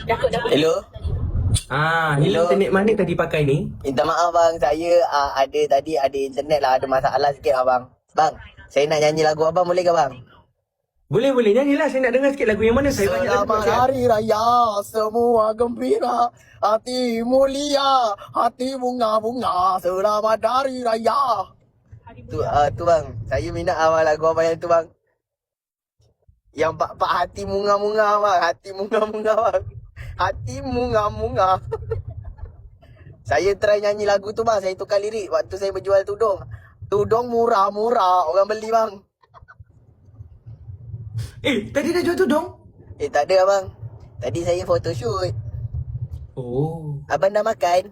Hello. Ni Hello. internet mana tadi pakai ni? Minta maaf bang, saya tadi ada internet lah, ada masalah sikit abang. Bang, saya nak nyanyi lagu abang boleh ke bang? Boleh nyanyilah. Saya nak dengar sikit lagu yang mana. Saya banyak lagu Selamat siap. Hari Raya, semua gembira, hati mulia, hati bunga-bunga, selamat Hari Raya. Tu bang, saya minat awal lagu abang yang tu bang. Yang pak hati bunga-bunga bang, hati bunga-bunga bang. Hati bunga-bunga. Saya try nyanyi lagu tu bang, saya tukar lirik waktu saya berjual tudung. Tudung murah-murah, orang beli bang. Tadi dah jual tudung? Tak ada abang. Tadi saya photoshoot. Oh, Abang dah makan?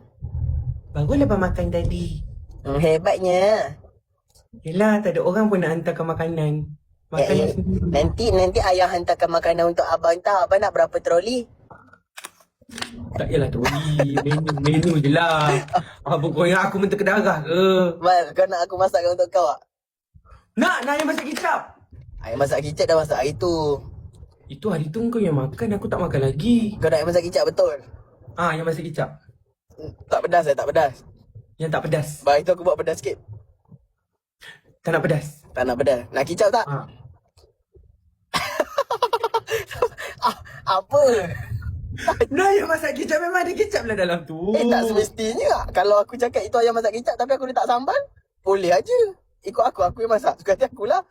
barulah abang makan tadi. Hebatnya. Yelah, tak ada orang pun nak hantarkan makanan. Makanan sendiri. Nanti ayah hantarkan makanan untuk abang tak? Abang nak berapa troli? Tak yalah troli. Menu je lah. Apa kau yang aku minta ke darah ke? Bang, kau nak aku masakkan untuk kau tak? Nak ayam masak kicap. Ayah masak kicap dah masak hari tu. Itu hari tu kau yang makan, aku tak makan lagi. Kau nak ayam masak kicap betul? Yang masak kicap. Tak pedas tak pedas. Yang tak pedas. Bang, itu aku buat pedas sikit. Tak nak pedas. Tak nak pedas. Nak kicap tak? Apa? Nah, ayam masak kicap memang ada kicap lah dalam tu. Tak semestinya. Kalau aku cakap itu ayam masak kicap tapi aku letak sambal, boleh aja. Ikut aku yang masak. Suka hati akulah.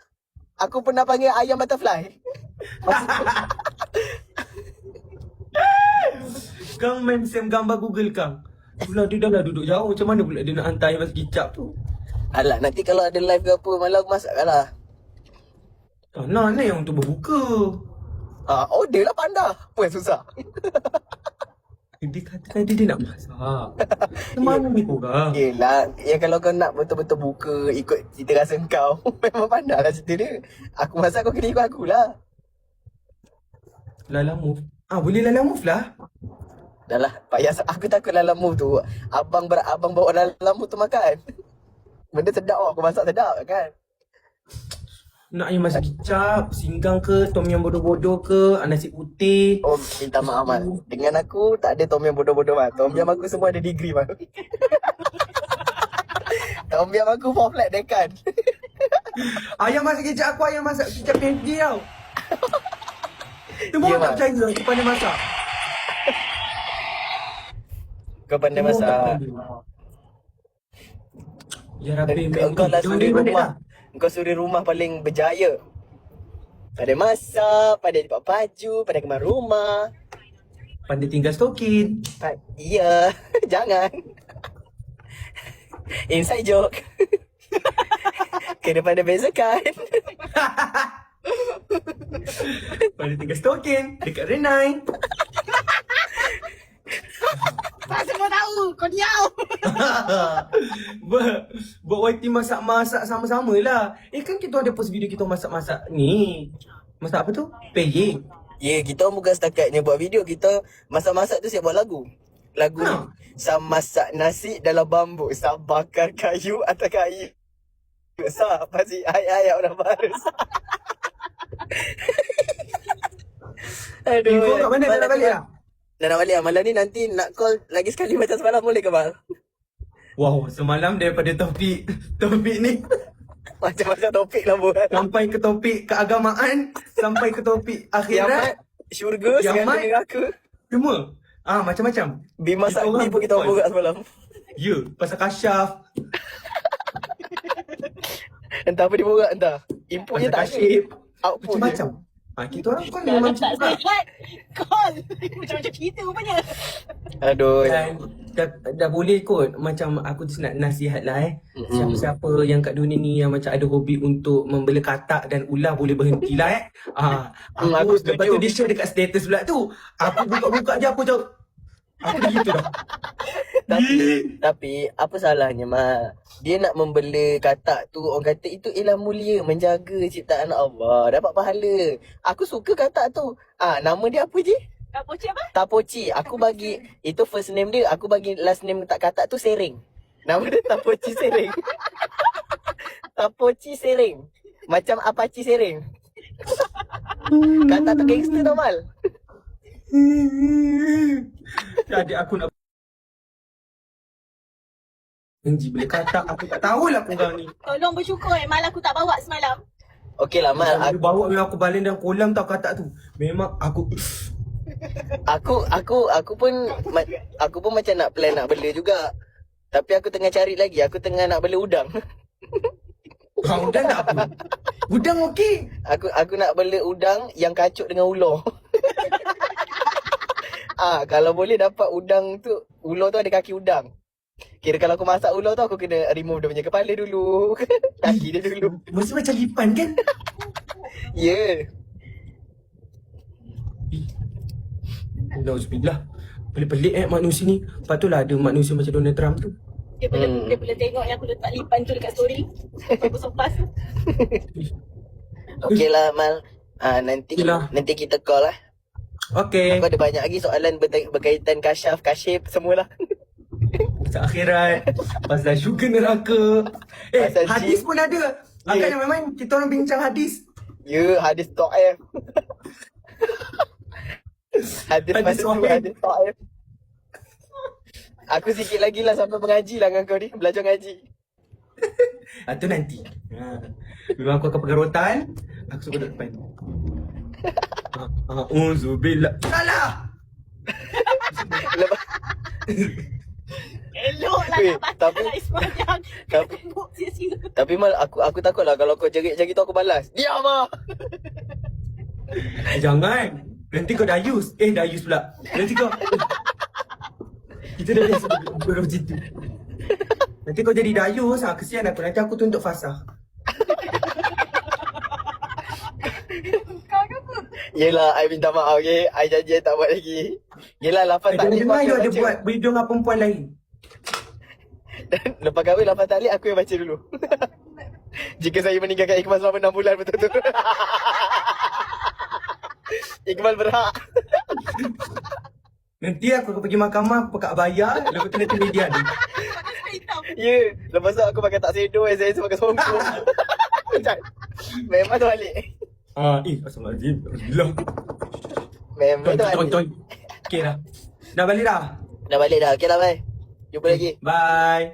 Aku pernah panggil ayam butterfly. Kang main same gambar Google Kang. Pula dia dah lah duduk jauh. Macam mana pula dia nak hantar ayam masak kicap tu? Alah, nanti kalau ada live ke apa, malam aku masak lah. Tak nak yang untuk berbuka. Order lah panda. Apa yang susah? Dia kata tadi dia nak masak. Macam mana ni korang? Yelah, kalau kau nak betul-betul buka ikut cita rasa kau, memang pandai lah cerita dia. Aku masak, kau kena ikut akulah. Lala move. Boleh Lala move lah. Dah lah, payah. Aku takut Lala move tu. Abang bawa Lala move tu makan. Benda sedap aku masak sedap kan. Nak ayam masak kicap, singgang ke, tom yum bodoh-bodoh ke, nasi putih. Oh, minta maaf Mat. Dengan aku tak ada tom yum bodoh-bodoh Mat. Tom yum aku semua ada degree Mat. Tom yum aku 4 flat dekan. Ayam masak kicap aku, ayam masak kicap PhD tau. Semua Ya, orang tak Mat. percaya aku pandai masak. Kau pandai Semua orang tak masak. percaya. Ya Rabbi, Kau lah suri rumah. Kau suri rumah paling berjaya. Pandai masak, pandai lipat baju, pandai kemas rumah. Pandai tinggal stokin. Ya, jangan. Inside joke. Kena pandai bezakan. Pandai tinggal stokin dekat Renai. Tak semua tahu, kau diam. Buat YT masak-masak sama-sama lah. Kan kita ada post video kita masak-masak ni. Masak apa tu? Peyek. Ya, kita bukan setakatnya buat video. Kita masak-masak tu siap buat lagu. Lagu ni. Sam masak nasi dalam bambu. Sam bakar kayu atas kayu. Sam pasti ayat-ayat orang baris. Aduh. Kau kat mana dah nak balik lah? Dah nak balik lah. Malam ni nanti nak call lagi sekali macam semalam boleh ke bang? Wow, semalam daripada topik ni Macam-macam topik lah buat. sampai ke topik keagamaan, sampai ke topik akhirat, Kiamat, syurga, segala Kiamat. neraka. semua. Macam-macam. Bima Kita Sakti orang pun kita berbual. borak semalam. Ya, pasal kasyaf, Entah apa dia borak entah. Input je pasal tak ada. kasyif, Output je. macam-macam. Kita orang kan memang Tak suka. sehat. Call. Macam-macam cerita rupanya. Aduh. Dan dah boleh kot. Macam aku just nak nasihat lah siapa-siapa yang kat dunia ni yang macam ada hobi untuk membela katak dan ular boleh berhenti lah aku Aku setuju. lepas tu dia share dekat status pula tu. Aku buka-buka je aku jauh. Aku dah gitu dah. Tapi apa salahnya Mak? Dia nak membela katak tu, orang kata itu ialah mulia, menjaga ciptaan Allah, dapat pahala. Aku suka katak tu. Nama dia apa je? Kak Poci apa? Tapoci. Aku bagi itu first name dia, aku bagi last name tak katak tu Sering. Nama dia Tapoci Sering. Tapoci Sering. Macam Apache Sering. Katak tu gangster tau Mal. Adik aku nak Benji boleh kata aku tak tahulah kau ni. Tolong bersyukur malam aku tak bawa semalam. Okey lah Mal, Dia bawa memang aku balik dalam kolam tau katak tu. Memang aku aku pun macam nak plan nak bela juga. Tapi aku tengah cari lagi, aku tengah nak bela udang. kau udang nak apa? Udang okey. Aku nak bela udang yang kacuk dengan ular. Kalau boleh dapat udang tu, ular tu ada kaki udang. Kira kalau aku masak ular tu, aku kena remove dia punya kepala dulu. Kaki dia dulu. Mesti macam lipan kan? Ya. Alhamdulillah. Pelik-pelik manusia ni. Patutlah ada manusia macam Donald Trump tu. Dia boleh tengok yang aku letak lipan tu dekat story. Sopas. Okey lah Mal. Nanti Okeylah. nanti kita call lah. Okey. Aku ada banyak lagi soalan berkaitan kasyif semualah. Pasal akhirat. Pasal syurga neraka. Pasal Hadis jin. pun ada. Akan yang main kita orang bincang hadis. Ya, hadis ta'if. Hadis Hadis pasal tu, sahih. hadis ta'if. Aku sikit lagi lah sampai mengaji lah dengan kau ni. Belajar ngaji. Itu nanti. Memang aku akan pegang rotan. Aku suka duduk depan. Uzubillah. Salah! Lepas, Elok lah Weh, nak patah tapi- nak ismayang. tapi- Tembok sia-sia. tapi Mal, aku takut lah kalau kau jerit macam gitu aku balas. Diam lah. Jangan. Nanti kau dayus. Dayus pula. Nanti kau... Kita dah biasa berbual macam tu. Nanti kau jadi dayus. Kesian aku. Nanti aku tuntut fasah. Kau ke apa? Yelah, I minta maaf, okay? I janji I tak buat lagi. Yelah, lafaz taklid Dengar you aku yang ada baca. buat video dengan perempuan lain. Lepas kahwin, lafaz taklid aku yang baca dulu. Jika saya meninggalkan Iqbal selama 6 bulan, betul-betul. Iqbal berhak. Nanti aku akan pergi mahkamah, pekat bayar, lepas tu nanti media ni. Hitam. Ya, lepas tu aku pakai tak sedo, saya pakai songkong. Memang tu balik. Astagfirullahaladzim. Alhamdulillah. Memang tu balik. Coy. Okay dah. Dah balik dah? Dah balik dah. Okay lah, bye. Jumpa lagi. Bye.